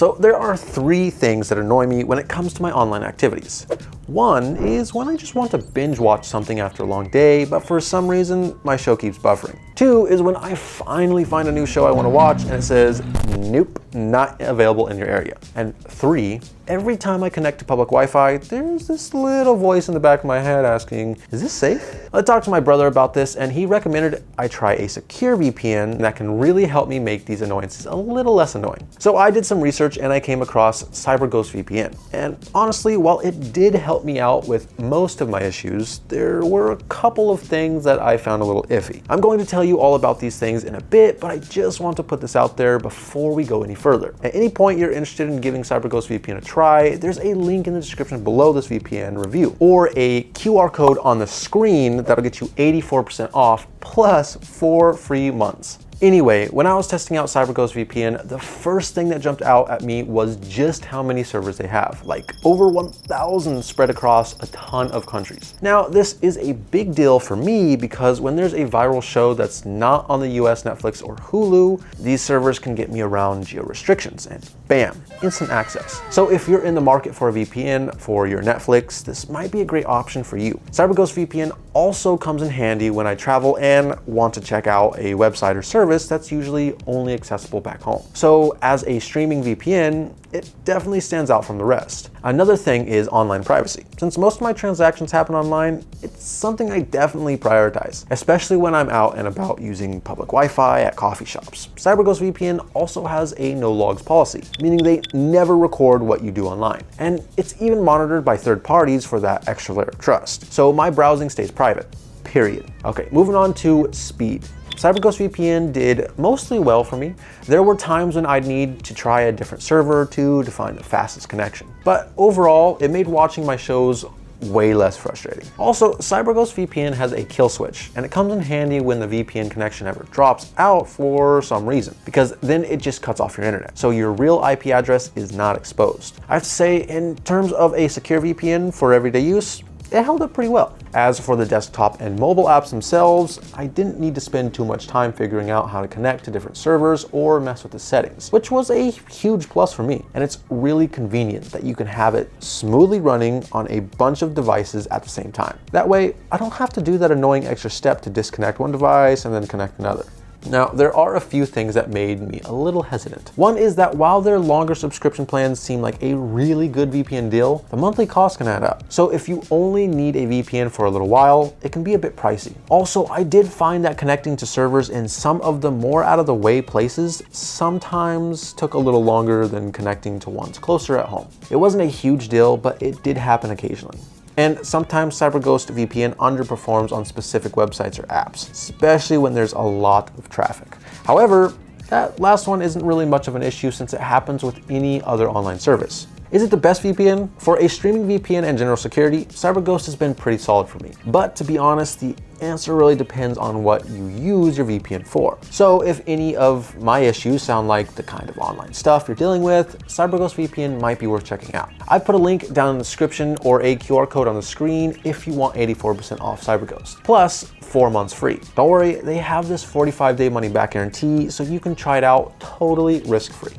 So there are 3 things that annoy me when it comes to my online activities. One is when I just want to binge watch something after a long day, but for some reason my show keeps buffering. 2 is when I finally find a new show I want to watch and it says, nope, not available in your area. And 3, every time I connect to public Wi-Fi, there's this little voice in the back of my head asking, is this safe? I talked to my brother about this and he recommended I try a secure VPN that can really help me make these annoyances a little less annoying. So I did some research and I came across CyberGhost VPN. And honestly, while it did help me out with most of my issues, there were a couple of things that I found a little iffy. I'm going to tell you all about these things in a bit, but I just want to put this out there before we go any further. At any point you're interested in giving CyberGhost VPN a try, there's a link in the description below this VPN review, or a QR code on the screen that'll get you 84% off plus 4 free months. Anyway, when I was testing out CyberGhost VPN, the first thing that jumped out at me was just how many servers they have, like over 1,000 spread across a ton of countries. Now, this is a big deal for me because when there's a viral show that's not on the US Netflix or Hulu, these servers can get me around Geo-Restrictions and bam, instant access. So if you're in the market for a VPN for your Netflix, this might be a great option for you. CyberGhost VPN also comes in handy when I travel and want to check out a website or service that's usually only accessible back home. So as a streaming VPN, it definitely stands out from the rest. Another thing is online privacy. Since most of my transactions happen online, it's something I definitely prioritize, especially when I'm out and about using public Wi-Fi at coffee shops. CyberGhost VPN also has a no logs policy, meaning they never record what you do online. And it's even monitored by third parties for that extra layer of trust. So my browsing stays private, period. Okay, moving on to speed. CyberGhost VPN did mostly well for me. There were times when I'd need to try a different server or two to find the fastest connection. But overall, it made watching my shows way less frustrating. Also, CyberGhost VPN has a kill switch, and it comes in handy when the VPN connection ever drops out for some reason, because then it just cuts off your internet. So your real IP address is not exposed. I have to say, in terms of a secure VPN for everyday use, it held up pretty well. As for the desktop and mobile apps themselves, I didn't need to spend too much time figuring out how to connect to different servers or mess with the settings, which was a huge plus for me. And it's really convenient that you can have it smoothly running on a bunch of devices at the same time. That way, I don't have to do that annoying extra step to disconnect one device and then connect another. Now, there are a few things that made me a little hesitant. One is that while their longer subscription plans seem like a really good VPN deal, the monthly cost can add up. So if you only need a VPN for a little while, it can be a bit pricey. Also, I did find that connecting to servers in some of the more out of the way places sometimes took a little longer than connecting to ones closer at home. It wasn't a huge deal, but it did happen occasionally. And sometimes CyberGhost VPN underperforms on specific websites or apps, especially when there's a lot of traffic. However, that last one isn't really much of an issue since it happens with any other online service. Is it the best VPN? For a streaming VPN and general security, CyberGhost has been pretty solid for me. But to be honest, the answer really depends on what you use your VPN for. So if any of my issues sound like the kind of online stuff you're dealing with, CyberGhost VPN might be worth checking out. I put a link down in the description or a QR code on the screen if you want 84% off CyberGhost, plus 4 months free. Don't worry, they have this 45-day money-back guarantee, so you can try it out totally risk-free.